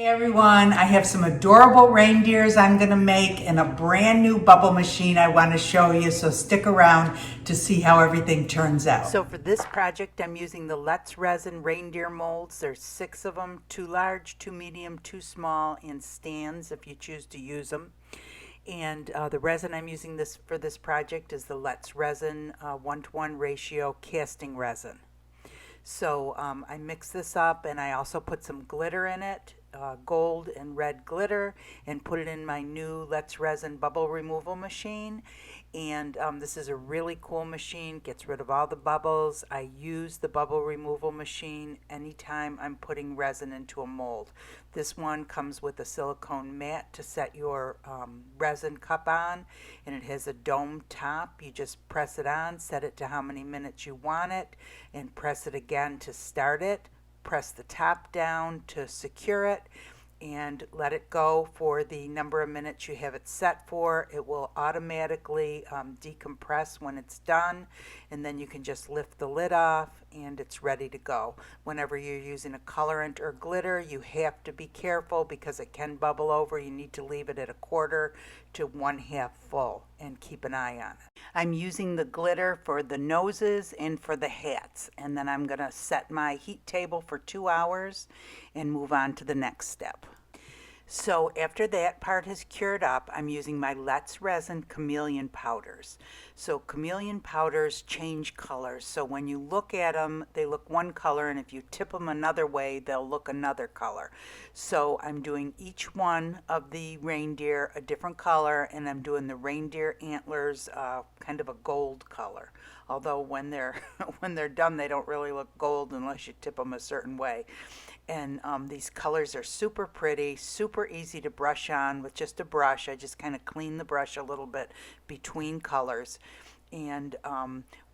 Hey everyone, I have some adorable reindeers I'm going to make in a brand new bubble machine I want to show you, so stick around to see how everything turns out. So for this project I'm using the Let's Resin reindeer molds. There's 6 of them, 2 large, 2 medium, 2 small, and stands if you choose to use them. And the resin I'm using for this project is the Let's Resin 1:1 ratio casting resin. So I mix this up, and I also put some glitter in it, gold and red glitter, and put it in my new Let's Resin bubble removal machine. And this is a really cool machine, gets rid of all the bubbles. I use the bubble removal machine anytime I'm putting resin into a mold. This one comes with a silicone mat to set your resin cup on, and it has a dome top. You just press it on, set it to how many minutes you want it, and press it again to start it. Press the top down to secure it, and let it go for the number of minutes you have it set for. It will automatically decompress when it's done, and then you can just lift the lid off and it's ready to go. Whenever you're using a colorant or glitter, you have to be careful because it can bubble over. You need to leave it at 1/4 to 1/2 full and keep an eye on it. I'm using the glitter for the noses and for the hats, and then I'm going to set my heat table for 2 hours and move on to the next step. So after that part has cured up, I'm using my Let's Resin chameleon powders. So chameleon powders change colors. So when you look at them, they look one color, and if you tip them another way, they'll look another color. So I'm doing each one of the reindeer a different color, and I'm doing the reindeer antlers kind of a gold color. Although when they're when they're done, they don't really look gold unless you tip them a certain way. And these colors are super pretty, super easy to brush on with just a brush. I just kind of clean the brush a little bit between colors. And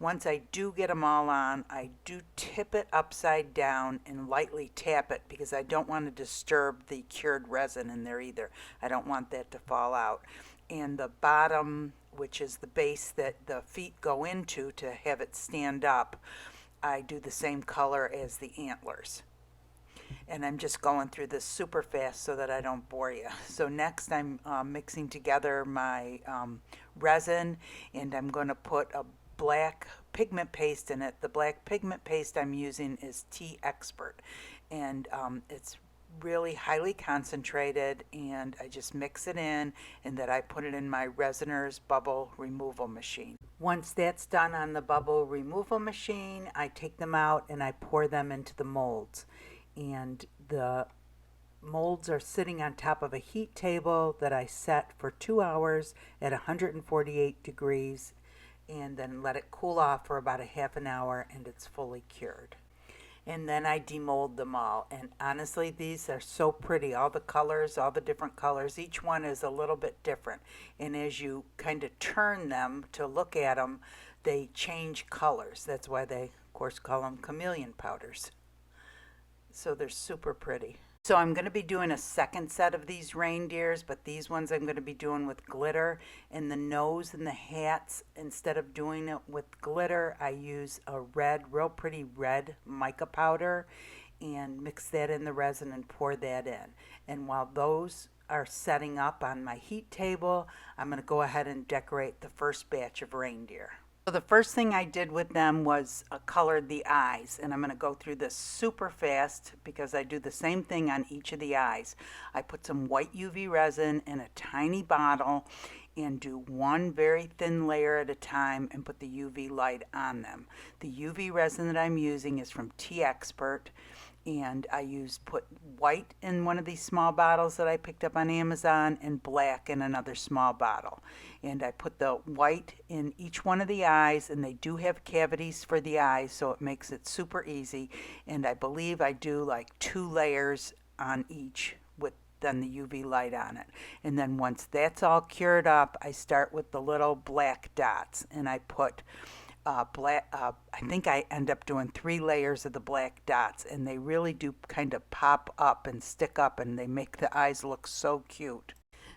once I do get them all on, I do tip it upside down and lightly tap it because I don't want to disturb the cured resin in there either. I don't want that to fall out. And the bottom, which is the base that the feet go into to have it stand up, I do the same color as the antlers. And I'm just going through this super fast so that I don't bore you. So next I'm mixing together my resin, and I'm going to put a black pigment paste in it. The black pigment paste I'm using is Tea Expert, and it's really highly concentrated, and I just mix it in, and then I put it in my Resiner's bubble removal machine. Once that's done on the bubble removal machine, I take them out and I pour them into the molds. And the molds are sitting on top of a heat table that I set for 2 hours at 148 degrees, and then let it cool off for about a half an hour, and it's fully cured. And then I demold them all, and honestly these are so pretty. All the colors, all the different colors, each one is a little bit different, and as you kind of turn them to look at them, they change colors. That's why they of course call them chameleon powders. So they're super pretty. So I'm going to be doing a second set of these reindeers, but these ones I'm going to be doing with glitter. And the nose and the hats, instead of doing it with glitter, I use a red, real pretty red mica powder, and mix that in the resin and pour that in. And while those are setting up on my heat table, I'm going to go ahead and decorate the first batch of reindeer. So the first thing I did with them was colored the eyes, and I'm going to go through this super fast because I do the same thing on each of the eyes. I put some white UV resin in a tiny bottle and do one very thin layer at a time and put the UV light on them. The UV resin that I'm using is from Tea Expert, and I put white in one of these small bottles that I picked up on Amazon and black in another small bottle. And I put the white in each one of the eyes, and they do have cavities for the eyes, so it makes it super easy. And I believe I do like 2 layers on each with then the UV light on it. And then once that's all cured up, I start with the little black dots, and I put I think I end up doing 3 layers of the black dots, and they really do kind of pop up and stick up, and they make the eyes look so cute.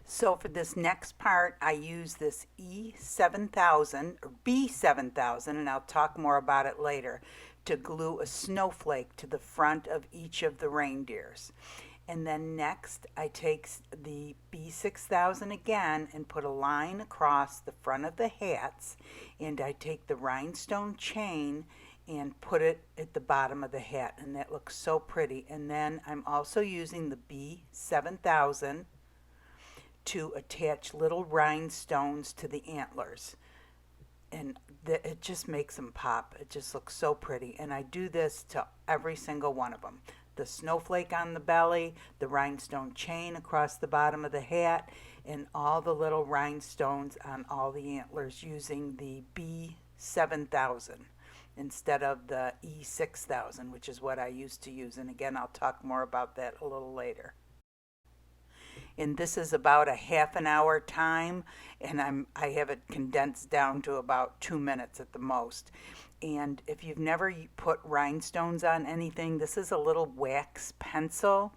So for this next part, I use this E7000 or B7000, and I'll talk more about it later, to glue a snowflake to the front of each of the reindeers. And then next I take the B6000 again and put a line across the front of the hats, and I take the rhinestone chain and put it at the bottom of the hat, and that looks so pretty. And then I'm also using the B7000 to attach little rhinestones to the antlers, and it just makes them pop. It just looks so pretty, and I do this to every single one of them. The snowflake on the belly, the rhinestone chain across the bottom of the hat, and all the little rhinestones on all the antlers using the B7000 instead of the E6000, which is what I used to use. And again, I'll talk more about that a little later. And this is about a half an hour time, and I have it condensed down to about 2 minutes at the most. And if you've never put rhinestones on anything, this is a little wax pencil,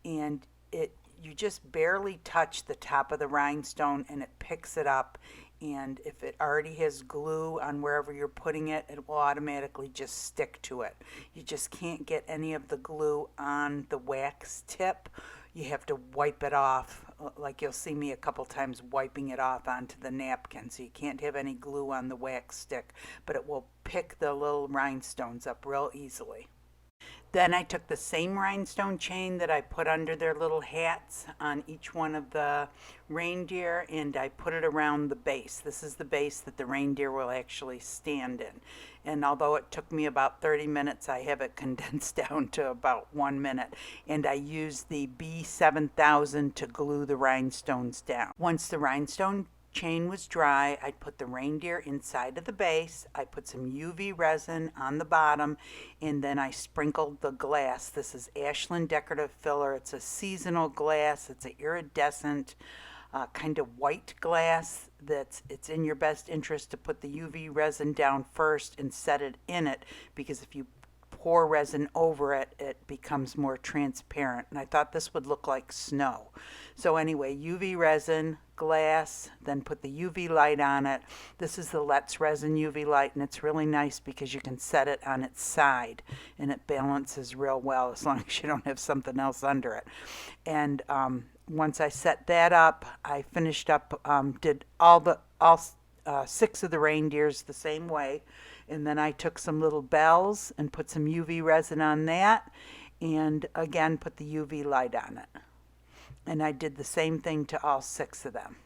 and you just barely touch the top of the rhinestone and it picks it up. And if it already has glue on wherever you're putting it, it will automatically just stick to it. You just can't get any of the glue on the wax tip. You have to wipe it off, like you'll see me a couple times wiping it off onto the napkin. So you can't have any glue on the wax stick, but it will pick the little rhinestones up real easily. Then I took the same rhinestone chain that I put under their little hats on each one of the reindeer, and I put it around the base. This is the base that the reindeer will actually stand in. And although it took me about 30 minutes, I have it condensed down to about 1 minute. And I used the B7000 to glue the rhinestones down. Once the rhinestone chain was dry, I'd put the reindeer inside of the base. I put some UV resin on the bottom, and then I sprinkled the glass. This is Ashland decorative filler. It's a seasonal glass. It's an iridescent kind of white glass. It's in your best interest to put the UV resin down first and set it in it, because if you pour resin over it, it becomes more transparent. And I thought this would look like snow. So anyway, UV resin, glass, then put the UV light on it. This is the Let's Resin UV light, and it's really nice because you can set it on its side and it balances real well as long as you don't have something else under it. And once I set that up, I finished up, did all 6 of the reindeers the same way. And then I took some little bells and put some UV resin on that, and again put the UV light on it. And I did the same thing to all 6 of them.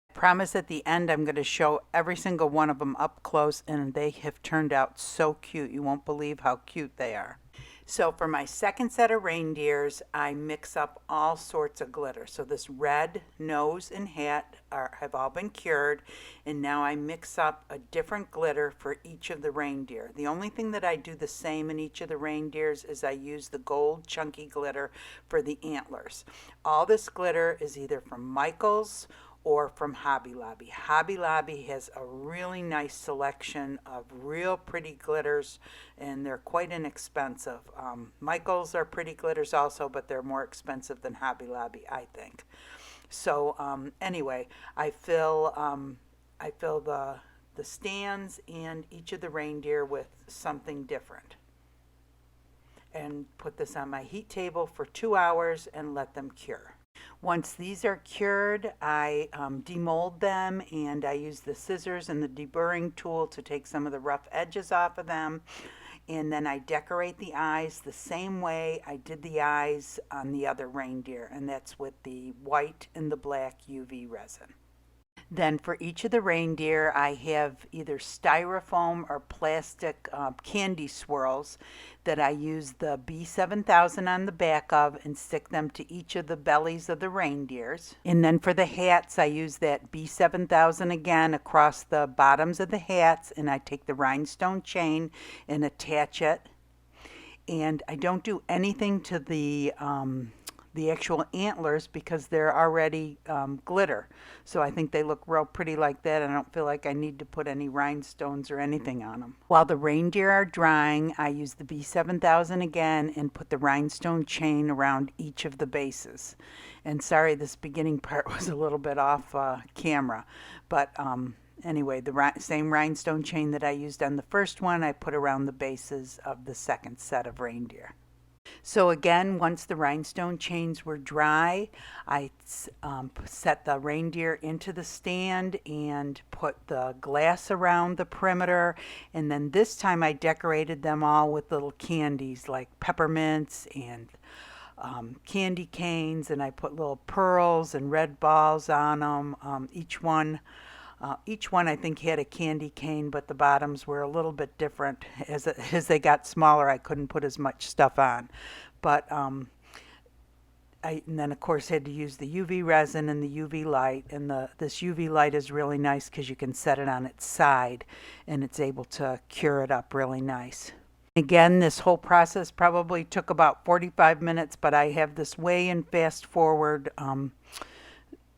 I promise at the end I'm going to show every single one of them up close, and they have turned out so cute. You won't believe how cute they are. So for my second set of reindeers, I mix up all sorts of glitter. So this red nose and hat have all been cured, and now I mix up a different glitter for each of the reindeer. The only thing that I do the same in each of the reindeers is I use the gold chunky glitter for the antlers. All this glitter is either from Michael's or from Hobby Lobby. Hobby Lobby has a really nice selection of real pretty glitters, and they're quite inexpensive. Michael's are pretty glitters also, but they're more expensive than Hobby Lobby, I think. So anyway, I fill the stands and each of the reindeer with something different, and put this on my heat table for 2 hours and let them cure. Once these are cured, I demold them, and I use the scissors and the deburring tool to take some of the rough edges off of them. And then I decorate the eyes the same way I did the eyes on the other reindeer, and that's with the white and the black UV resin. Then for each of the reindeer, I have either styrofoam or plastic candy swirls that I use the B7000 on the back of and stick them to each of the bellies of the reindeers. And then for the hats, I use that B7000 again across the bottoms of the hats, and I take the rhinestone chain and attach it. And I don't do anything to the actual antlers because they're already glitter. So I think they look real pretty like that. I don't feel like I need to put any rhinestones or anything on them. While the reindeer are drying, I use the B7000 again and put the rhinestone chain around each of the bases. And sorry, this beginning part was a little bit off camera, but anyway, the same rhinestone chain that I used on the first one, I put around the bases of the second set of reindeer. So again, once the rhinestone chains were dry, I set the reindeer into the stand and put the glass around the perimeter. And then this time I decorated them all with little candies like peppermints and candy canes, and I put little pearls and red balls on them. Each one I think had a candy cane, but the bottoms were a little bit different. As they got smaller, I couldn't put as much stuff on. But and then of course had to use the UV resin and the UV light. And this UV light is really nice because you can set it on its side and it's able to cure it up really nice. Again, this whole process probably took about 45 minutes, but I have this way in fast forward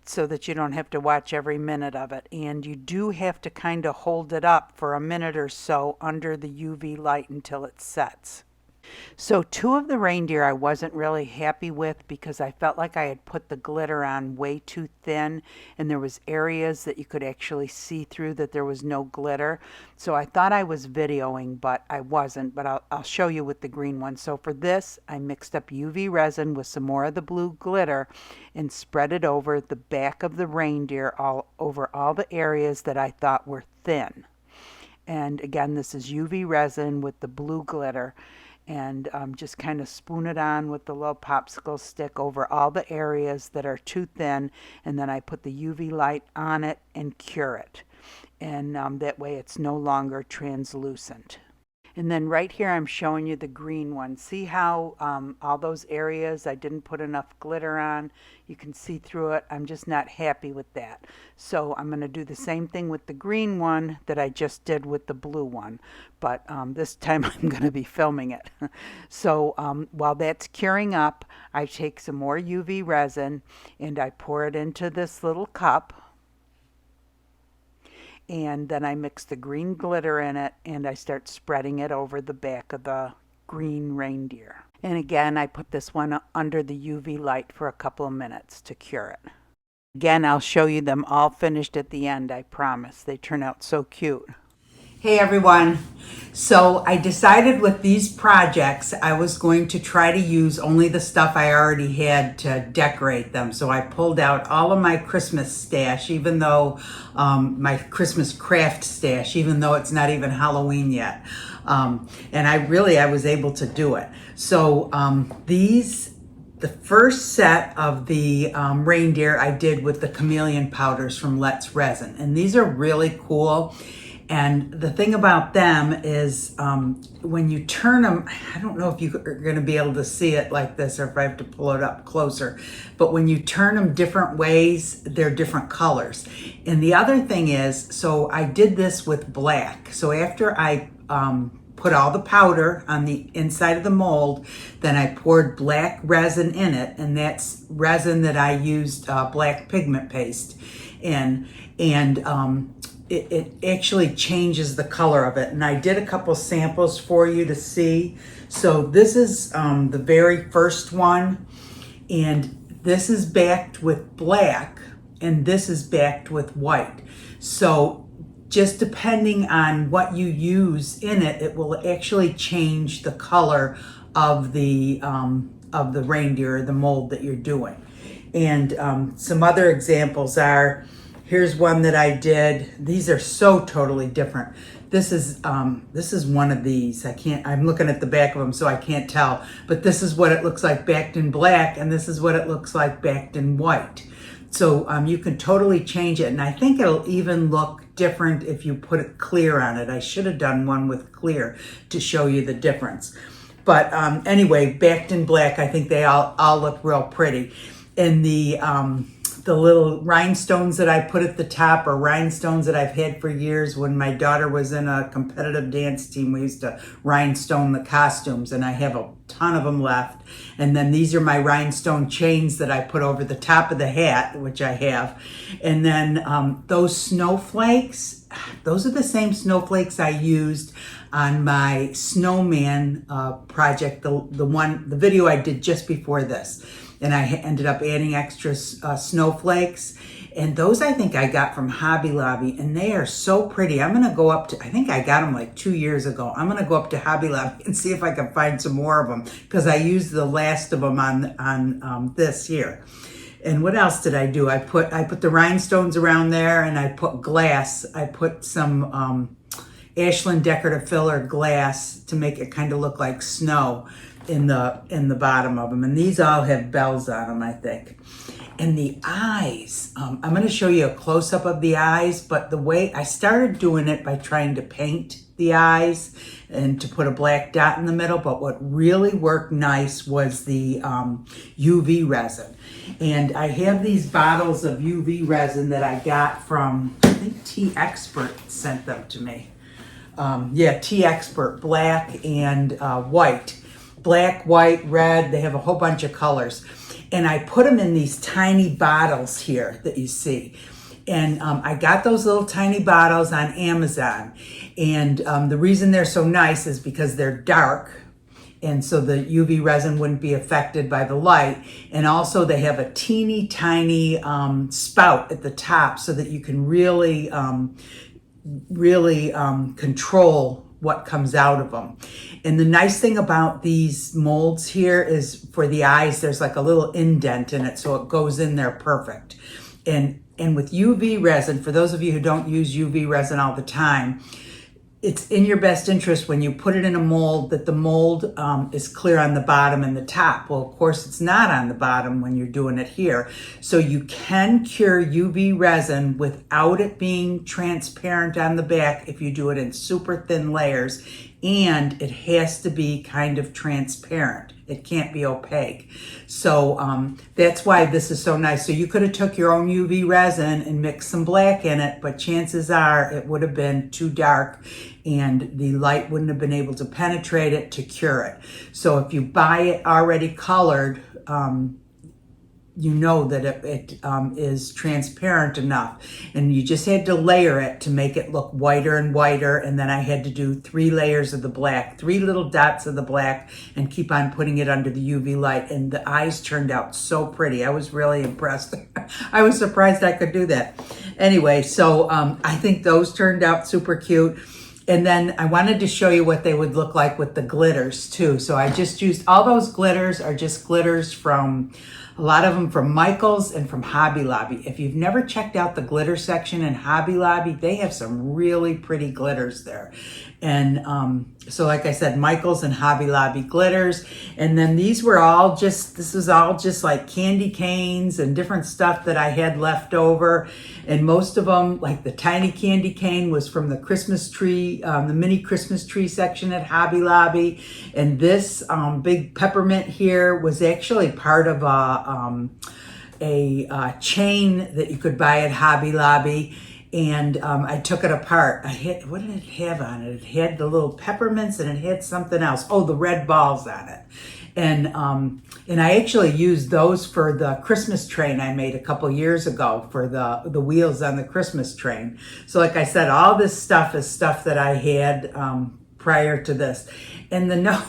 so that you don't have to watch every minute of it. And you do have to kind of hold it up for a minute or so under the UV light until it sets. So 2 of the reindeer I wasn't really happy with because I felt like I had put the glitter on way too thin, and there was areas that you could actually see through that there was no glitter. So I thought I was videoing, but I wasn't. But I'll show you with the green one. So for this, I mixed up UV resin with some more of the blue glitter and spread it over the back of the reindeer, all over all the areas that I thought were thin. And again, this is UV resin with the blue glitter. And just kind of spoon it on with the little popsicle stick over all the areas that are too thin, and then I put the UV light on it and cure it, and that way it's no longer translucent. And then right here I'm showing you the green one. See how all those areas I didn't put enough glitter on? You can see through it. I'm just not happy with that. So I'm going to do the same thing with the green one that I just did with the blue one. But this time I'm going to be filming it. So while that's curing up, I take some more UV resin and I pour it into this little cup. And then I mix the green glitter in it and I start spreading it over the back of the green reindeer. And again, I put this one under the UV light for a couple of minutes to cure it. Again, I'll show you them all finished at the end, I promise. They turn out so cute. Hey everyone. So I decided with these projects I was going to try to use only the stuff I already had to decorate them. So I pulled out all of my Christmas stash, even though my Christmas craft stash, even though it's not even Halloween yet. And I was able to do it. So the first set of the reindeer I did with the chameleon powders from Let's Resin. And these are really cool. And the thing about them is when you turn them, I don't know if you are going to be able to see it like this or if I have to pull it up closer, but when you turn them different ways, they're different colors. And the other thing is, so I did this with black. So after I put all the powder on the inside of the mold, then I poured black resin in it, and that's resin that I used black pigment paste in. And it actually changes the color of it. And I did a couple samples for you to see. So this is the very first one, and this is backed with black, and this is backed with white. So just depending on what you use in it, it will actually change the color of the reindeer, the mold that you're doing. And some other examples are, here's one that I did. These are so totally different. This is one of these. I'm looking at the back of them, so I can't tell. But this is what it looks like backed in black, and this is what it looks like backed in white. So you can totally change it, and I think it'll even look different if you put it clear on it. I should have done one with clear to show you the difference. But anyway, backed in black, I think they all look real pretty. And the little rhinestones that I put at the top are rhinestones that I've had for years. When my daughter was in a competitive dance team, we used to rhinestone the costumes, and I have a ton of them left. And then these are my rhinestone chains that I put over the top of the hat, which I have. And then those snowflakes, those are the same snowflakes I used on my snowman project, the video I did just before this. and I ended up adding extra snowflakes. And those I think I got from Hobby Lobby, and they are so pretty. I'm gonna go up to, I think I got them like 2 years ago. I'm gonna go up to Hobby Lobby and see if I can find some more of them, because I used the last of them on this here. And what else did I do? I put the rhinestones around there, and I put glass. I put some Ashland decorative filler glass to make it kind of look like snow in the bottom of them. And these all have bells on them, I think. And the eyes, I'm going to show you a close-up of the eyes, but the way I started doing it by trying to paint the eyes and to put a black dot in the middle, but what really worked nice was the UV resin. And I have these bottles of UV resin that I got from, I think Tea Expert sent them to me. Yeah, Tea Expert, black and white. Black, white, red, they have a whole bunch of colors. And I put them in these tiny bottles here that you see. And I got those little tiny bottles on Amazon. And the reason they're so nice is because they're dark. And so the UV resin wouldn't be affected by the light. And also they have a teeny tiny spout at the top so that you can really control what comes out of them. And the nice thing about these molds here is for the eyes, there's like a little indent in it, so it goes in there perfect. And with UV resin, for those of you who don't use UV resin all the time, it's in your best interest when you put it in a mold that the mold is clear on the bottom and the top. Well, of course, it's not on the bottom when you're doing it here. So you can cure UV resin without it being transparent on the back if you do it in super thin layers, and it has to be kind of transparent. It can't be opaque. So that's why this is so nice. So you could have took your own UV resin and mixed some black in it, but chances are it would have been too dark and the light wouldn't have been able to penetrate it to cure it. So if you buy it already colored, you know that it is transparent enough, and you just had to layer it to make it look whiter and whiter. And then I had to do 3 layers of the black, 3 little dots of the black, and keep on putting it under the UV light. And the eyes turned out so pretty. I was really impressed. I was surprised I could do that. Anyway, so I think those turned out super cute. And then I wanted to show you what they would look like with the glitters too. So I just used, all those glitters are just glitters from, a lot of them from Michael's and from Hobby Lobby. If you've never checked out the glitter section in Hobby Lobby, they have some really pretty glitters there. And so like I said, Michael's and Hobby Lobby glitters. And then these were all just, this was all just like candy canes and different stuff that I had left over. And most of them, like the tiny candy cane, was from the Christmas tree, the mini Christmas tree section at Hobby Lobby. And this big peppermint here was actually part of a chain that you could buy at Hobby Lobby. And I took it apart. What did it have on it? It had the little peppermints and it had something else. Oh, the red balls on it. And I actually used those for the Christmas train I made a couple years ago for the wheels on the Christmas train. So like I said, all this stuff is stuff that I had prior to this. And the nose,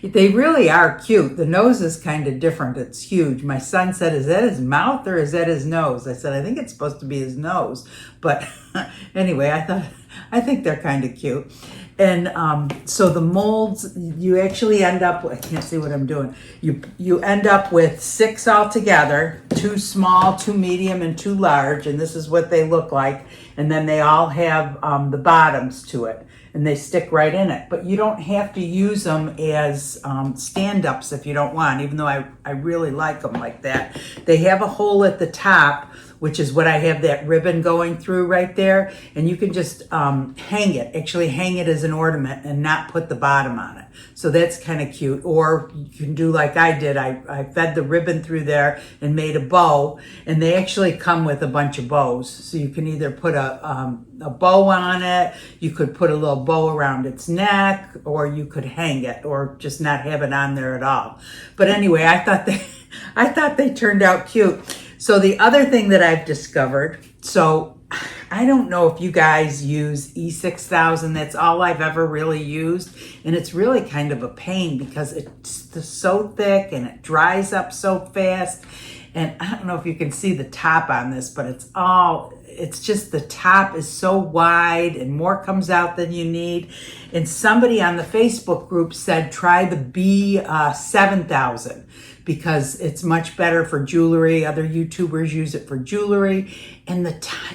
they really are cute. The nose is kind of different. It's huge. My son said, is that his mouth or is that his nose? I said, I think it's supposed to be his nose. But anyway, I think they're kind of cute. And so the molds, you actually end up, I can't see what I'm doing. You end up with 6 altogether, 2 small, 2 medium, and 2 large. And this is what they look like. And then they all have the bottoms to it. And they stick right in it. But you don't have to use them as stand-ups if you don't want, even though I really like them like that. They have a hole at the top, which is what I have that ribbon going through right there. And you can just hang it as an ornament and not put the bottom on it. So that's kind of cute. Or you can do like I did. I fed the ribbon through there and made a bow. And they actually come with a bunch of bows. So you can either put a bow on it, you could put a little bow around its neck, or you could hang it or just not have it on there at all. But anyway, I thought they turned out cute. So the other thing that I've discovered, so I don't know if you guys use E6000. That's all I've ever really used. And it's really kind of a pain because it's so thick and it dries up so fast. And I don't know if you can see the top on this, but it's just the top is so wide and more comes out than you need. And somebody on the Facebook group said, try the B7000 because it's much better for jewelry. Other YouTubers use it for jewelry. And the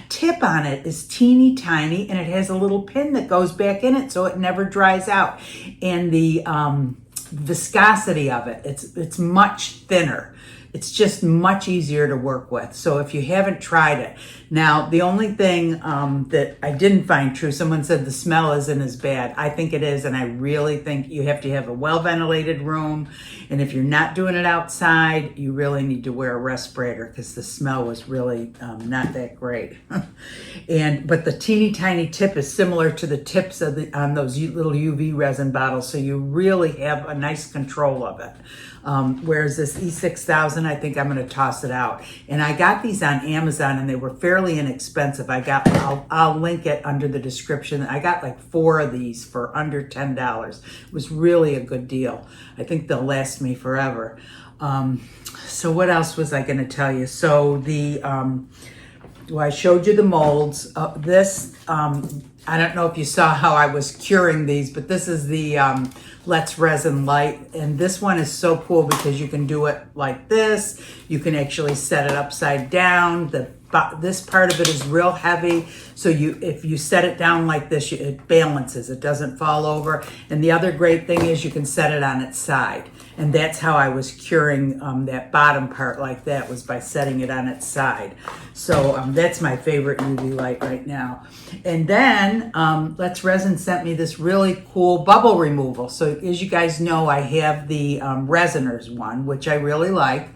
tip on it is teeny tiny and it has a little pin that goes back in it so it never dries out. And the viscosity of it, it's much thinner. It's just much easier to work with. So if you haven't tried it. Now, the only thing that I didn't find true, someone said the smell isn't as bad. I think it is, and I really think you have to have a well-ventilated room. And if you're not doing it outside, you really need to wear a respirator because the smell was really not that great. But the teeny tiny tip is similar to the tips on those little UV resin bottles, so you really have a nice control of it. Whereas this E6000, I think I'm going to toss it out. And I got these on Amazon and they were fairly inexpensive. I'll link it under the description. I got like 4 of these for under $10. It was really a good deal. I think they'll last me forever. So what else was I going to tell you? So I showed you the molds. I don't know if you saw how I was curing these, but this is the Let's Resin Light. And this one is so cool because you can do it like this. You can actually set it upside down. This part of it is real heavy. So if you set it down like this, it balances. It doesn't fall over. And the other great thing is you can set it on its side. And that's how I was curing that bottom part like that, was by setting it on its side. So that's my favorite UV light right now. And then Let's Resin sent me this really cool bubble removal. So as you guys know, I have the Resiners one, which I really like.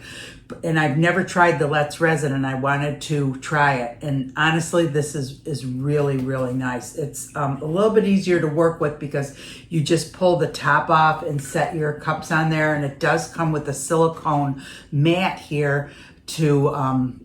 And I've never tried the Let's Resin, and I wanted to try it. And honestly, this is really, really nice. It's a little bit easier to work with because you just pull the top off and set your cups on there. And it does come with a silicone mat here to,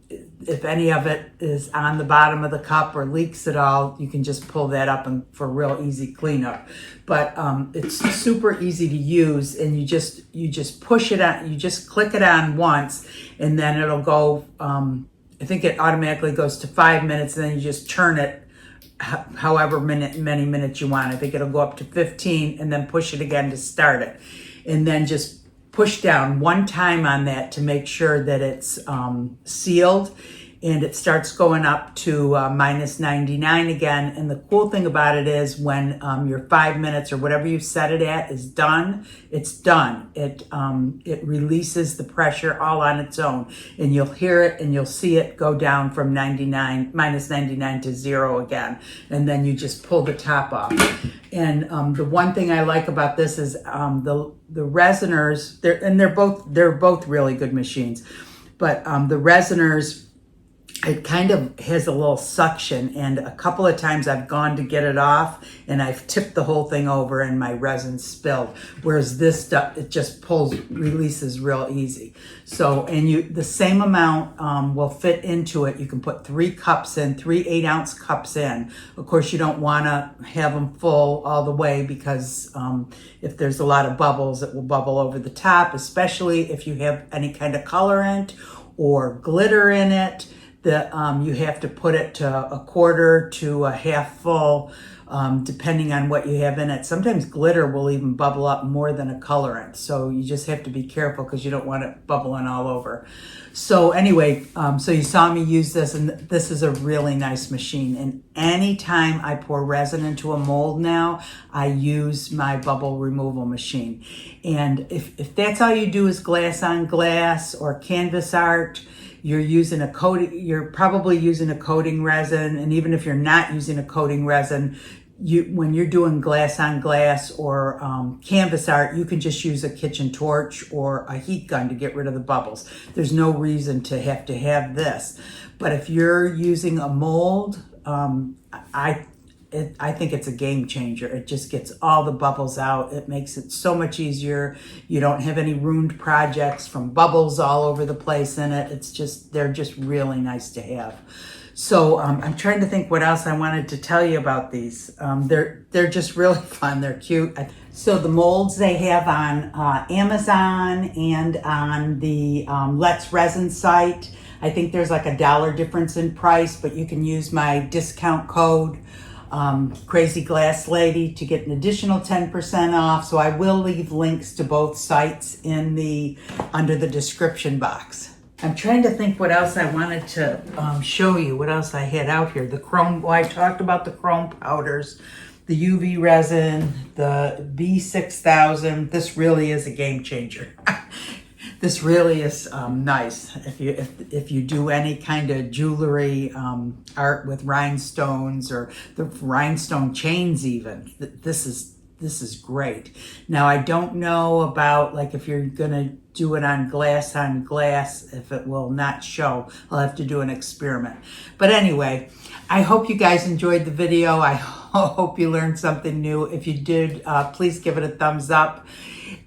if any of it is on the bottom of the cup or leaks at all, you can just pull that up and for real easy cleanup. But it's super easy to use, and you just push it on, you just click it on once, and then it'll go, I think it automatically goes to 5 minutes, and then you just turn it however many minutes you want. I think it'll go up to 15, and then push it again to start it. And then just push down one time on that to make sure that it's sealed, and it starts going up to minus 99 again. And the cool thing about it is when your 5 minutes or whatever you set it at is done, it's done. It releases the pressure all on its own, and you'll hear it and you'll see it go down from minus 99 to 0 again. And then you just pull the top off. And the one thing I like about this is the Resiners, they're both really good machines, but the Resiners, it kind of has a little suction, and a couple of times I've gone to get it off and I've tipped the whole thing over and my resin spilled. Whereas this stuff, it just releases real easy. So, and the same amount will fit into it. You can put 3 cups in, 3 8-ounce cups in. Of course, you don't want to have them full all the way because if there's a lot of bubbles, it will bubble over the top, especially if you have any kind of colorant or glitter in it. You have to put it to a quarter to a half full, depending on what you have in it. Sometimes glitter will even bubble up more than a colorant. So you just have to be careful because you don't want it bubbling all over. So anyway, so you saw me use this, and this is a really nice machine. And anytime I pour resin into a mold now, I use my bubble removal machine. And if that's all you do is glass on glass or canvas art, you're probably using a coating resin. And even if you're not using a coating resin, when you're doing glass on glass or canvas art, you can just use a kitchen torch or a heat gun to get rid of the bubbles. There's no reason to have this. But if you're using a mold, I think it's a game changer. It just gets all the bubbles out. It makes it so much easier. You don't have any ruined projects from bubbles all over the place in it. They're just really nice to have. So I'm trying to think what else I wanted to tell you about these. They're just really fun. They're cute. So the molds they have on Amazon and on the Let's Resin site. I think there's like $1 difference in price, but you can use my discount code Crazy Glass Lady to get an additional 10% off. So I will leave links to both sites in under the description box. I'm trying to think what else I wanted to show you, what else I had out here. The chrome, well, I talked about the chrome powders, the UV resin, the B6000. This really is a game changer. This really is nice. If you do any kind of jewelry art with rhinestones or the rhinestone chains even, this is great. Now I don't know about like if you're gonna do it on glass, if it will not show. I'll have to do an experiment. But anyway, I hope you guys enjoyed the video. I hope you learned something new. If you did, please give it a thumbs up.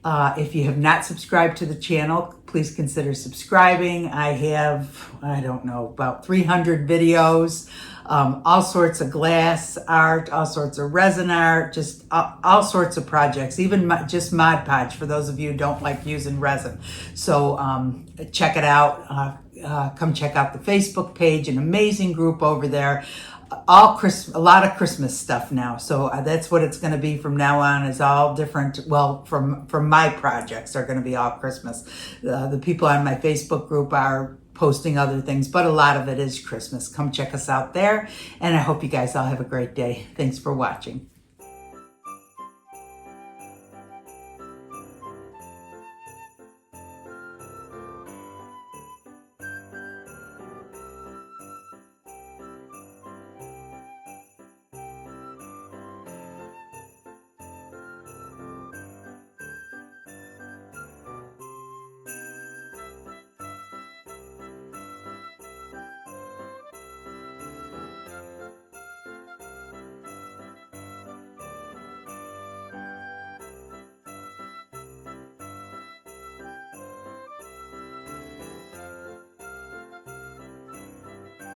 If you have not subscribed to the channel, please consider subscribing. I have, I don't know, about 300 videos, all sorts of glass art, all sorts of resin art, just all sorts of projects, even just Mod Podge for those of you who don't like using resin. So check it out. Come check out the Facebook page, an amazing group over there. A lot of Christmas stuff now. So that's what it's going to be from now on, is all different. Well, from my projects are going to be all Christmas. The people on my Facebook group are posting other things, but a lot of it is Christmas. Come check us out there. And I hope you guys all have a great day. Thanks for watching.